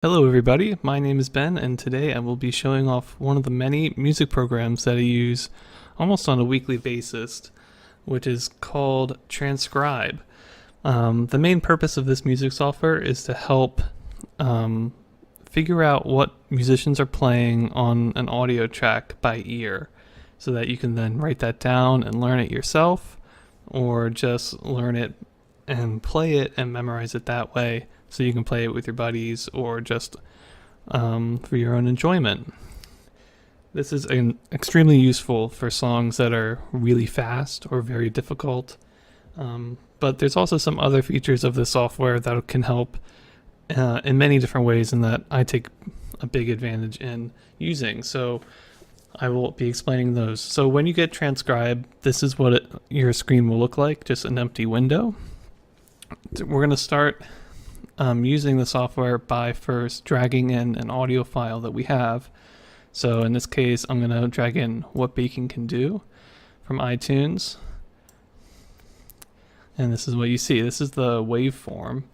Hello everybody, my name is Ben, and today I will be showing off one of the many music programs that I use almost on a weekly basis, which is called Transcribe. The main purpose of this music software is to help figure out what musicians are playing on an audio track by ear, so that you can then write that down and learn it yourself, or just learn it and play it and memorize it that way, so you can play it with your buddies or just for your own enjoyment. This is extremely useful for songs that are really fast or very difficult. But there's also some other features of this software that can help in many different ways, and that I take a big advantage in using. So I will be explaining those. So when you get Transcribe, this is what your screen will look like, just an empty window. We're going to start using the software by first dragging in an audio file that we have. So in this case, I'm going to drag in What Baking Can Do from iTunes. And this is what you see. This is the waveform,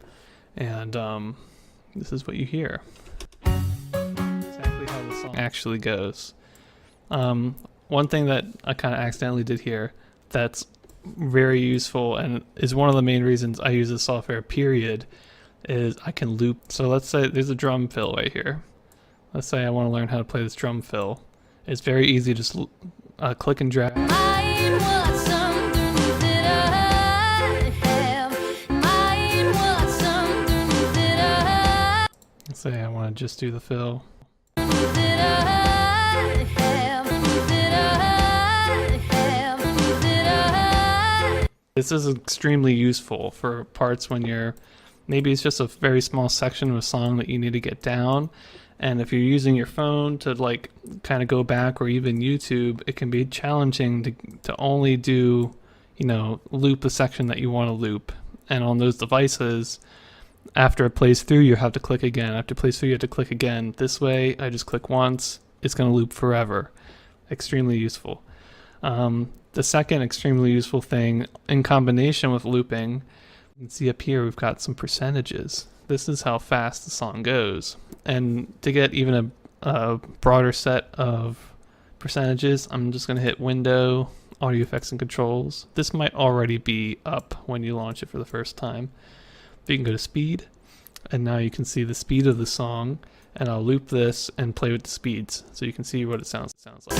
and this is what you hear. Exactly how the song actually goes. One thing that I kind of accidentally did here that's very useful and is one of the main reasons I use this software, period, is I can loop. So let's say there's a drum fill right here. Let's say I want to learn how to play this drum fill. It's very easy, just click and drag. Let's say I want to just do the fill. This is extremely useful for parts when maybe it's just a very small section of a song that you need to get down, and if you're using your phone to kind of go back, or even YouTube, it can be challenging to only do, loop the section that you want to loop. And on those devices, after it plays through, you have to click again. After it plays through, you have to click again. This way, I just click once, it's going to loop forever. Extremely useful. The second extremely useful thing, in combination with looping, you can see up here we've got some percentages. This is how fast the song goes. And to get even a broader set of percentages, I'm just going to hit Window, Audio Effects and Controls. This might already be up when you launch it for the first time. But you can go to Speed, and now you can see the speed of the song, and I'll loop this and play with the speeds so you can see what it sounds like.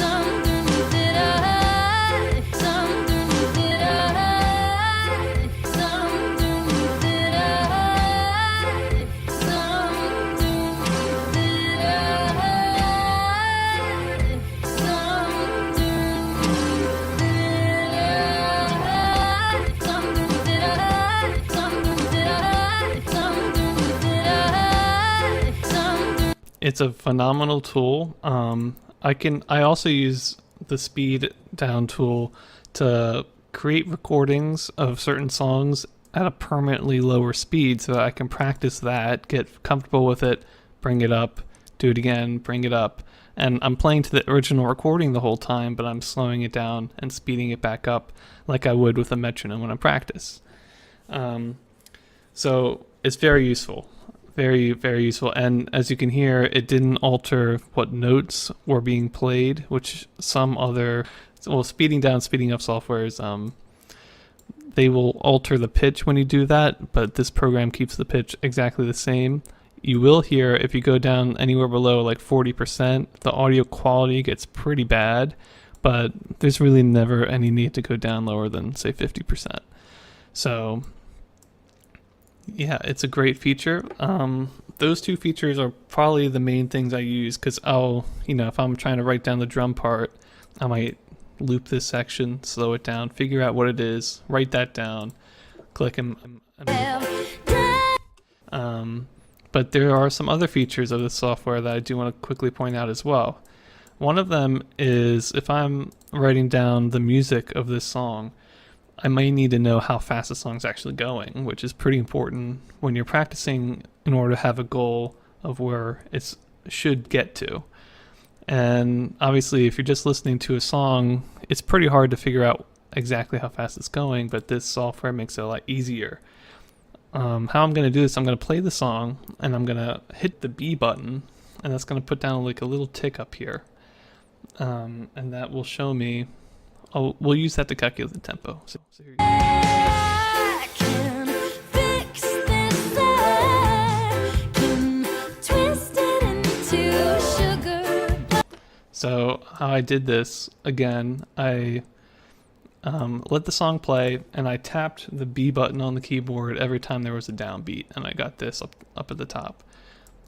It's a phenomenal tool. I also use the speed down tool to create recordings of certain songs at a permanently lower speed, so that I can practice that, get comfortable with it, bring it up, do it again, bring it up. And I'm playing to the original recording the whole time, but I'm slowing it down and speeding it back up like I would with a metronome when I practice. So it's very useful. Very, very useful. And as you can hear, it didn't alter what notes were being played, which some other, speeding down, speeding up softwares, they will alter the pitch when you do that, but this program keeps the pitch exactly the same. You will hear, if you go down anywhere below 40%, the audio quality gets pretty bad, but there's really never any need to go down lower than, say, 50%. So yeah, it's a great feature. Those two features are probably the main things I use, because if I'm trying to write down the drum part, I might loop this section, slow it down, figure out what it is, write that down, click and but there are some other features of the software that I do want to quickly point out as well. One of them is, if I'm writing down the music of this song, I might need to know how fast the song's actually going, which is pretty important when you're practicing in order to have a goal of where it should get to. And obviously, if you're just listening to a song, it's pretty hard to figure out exactly how fast it's going, but this software makes it a lot easier. how I'm going to do this, I'm going to play the song and I'm going to hit the B button, and that's going to put down like a little tick up here. And that will show me, we'll use that to calculate the tempo. So here you go. So how I did this, again, I let the song play and I tapped the B button on the keyboard every time there was a downbeat, and I got this up at the top.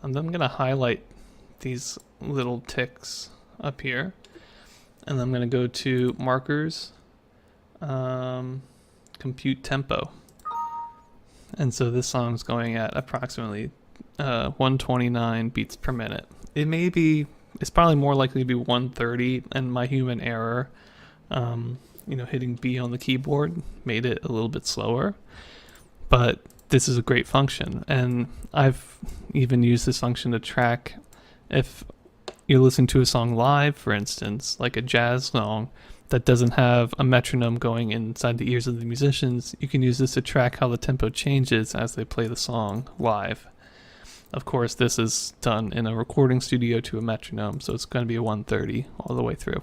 And then I'm going to highlight these little ticks up here, and I'm going to go to markers, compute tempo. And so this song's going at approximately 129 beats per minute. It's probably more likely to be 130, and my human error, hitting B on the keyboard made it a little bit slower. But this is a great function, and I've even used this function to track if you're listening to a song live, for instance, like a jazz song that doesn't have a metronome going inside the ears of the musicians. You can use this to track how the tempo changes as they play the song live. Of course, this is done in a recording studio to a metronome, so it's going to be a 130 all the way through.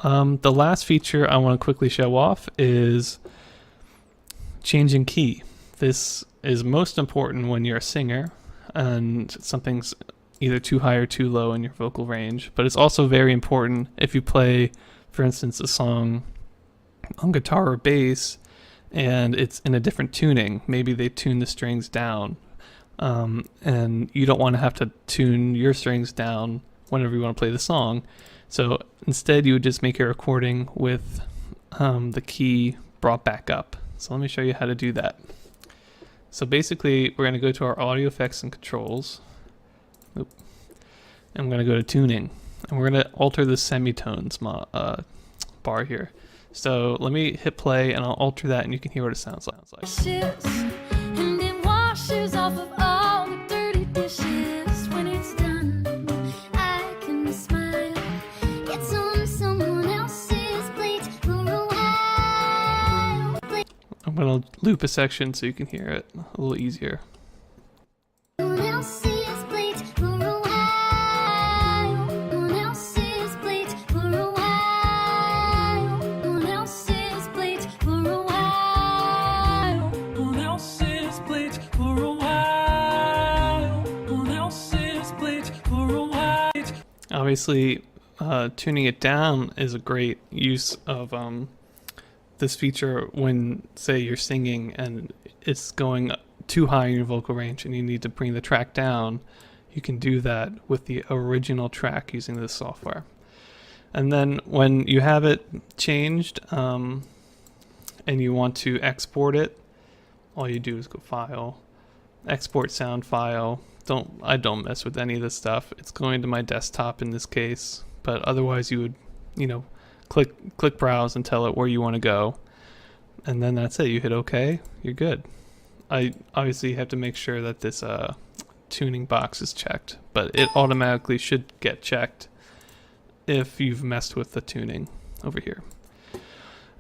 The last feature I want to quickly show off is changing key. This is most important when you're a singer and something's either too high or too low in your vocal range, but it's also very important if you play, for instance, a song on guitar or bass and it's in a different tuning. Maybe they tune the strings down. And you don't want to have to tune your strings down whenever you want to play the song. So instead you would just make a recording with the key brought back up. So let me show you how to do that. So basically we're going to go to our audio effects and controls. And I'm going to go to tuning, and we're going to alter the semitones bar here. So let me hit play and I'll alter that, and you can hear what it sounds like. And it washes off of all the dirty dishes. When it's done, I can smile. It's on someone else's plate for a while. I'm going to loop a section so you can hear it a little easier. Someone else's plate for a while. Someone else's plate for a while. Someone else's plate for a while. Someone else's plate for a while. Someone else's plate for a while. Obviously, tuning it down is a great use of this feature when, say, you're singing and it's going too high in your vocal range and you need to bring the track down. You can do that with the original track using this software. And then when you have it changed and you want to export it, all you do is go File, Export Sound File. I don't mess with any of this stuff. It's going to my desktop in this case, but otherwise you would, click Browse and tell it where you want to go, and then that's it. You hit OK, you're good. I obviously have to make sure that this tuning box is checked, but it automatically should get checked if you've messed with the tuning over here.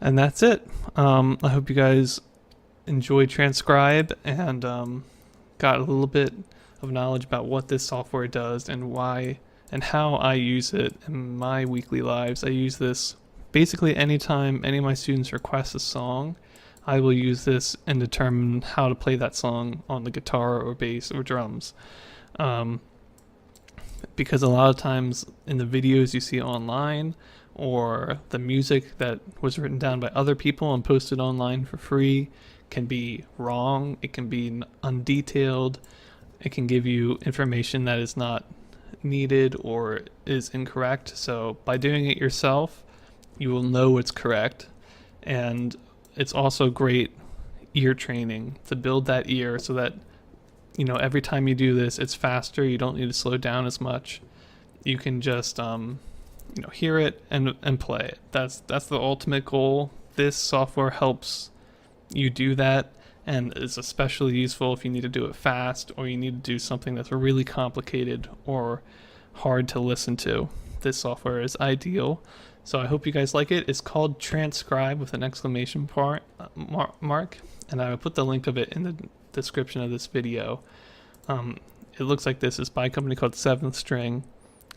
And that's it. I hope you guys enjoyed Transcribe and got a little bit of knowledge about what this software does and why and how I use it in my weekly lives. I use this basically anytime any of my students request a song. I will use this and determine how to play that song on the guitar or bass or drums. Because a lot of times in the videos you see online, or the music that was written down by other people and posted online for free, can be wrong. It can be undetailed. It can give you information that is not needed or is incorrect. So by doing it yourself, you will know it's correct. And it's also great ear training to build that ear so that, every time you do this, it's faster. You don't need to slow down as much. You can just, hear it and play it. That's the ultimate goal. This software helps you do that, and it's especially useful if you need to do it fast or you need to do something that's really complicated or hard to listen to. This software is ideal. So I hope you guys like it. It's called Transcribe with an exclamation mark, and I will put the link of it in the description of this video. It looks like this is by a company called 7th String,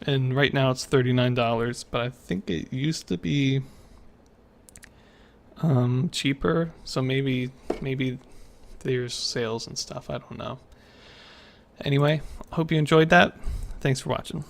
and right now it's $39, but I think it used to be cheaper, so maybe there's sales and stuff, I don't know. Anyway, hope you enjoyed that. Thanks for watching.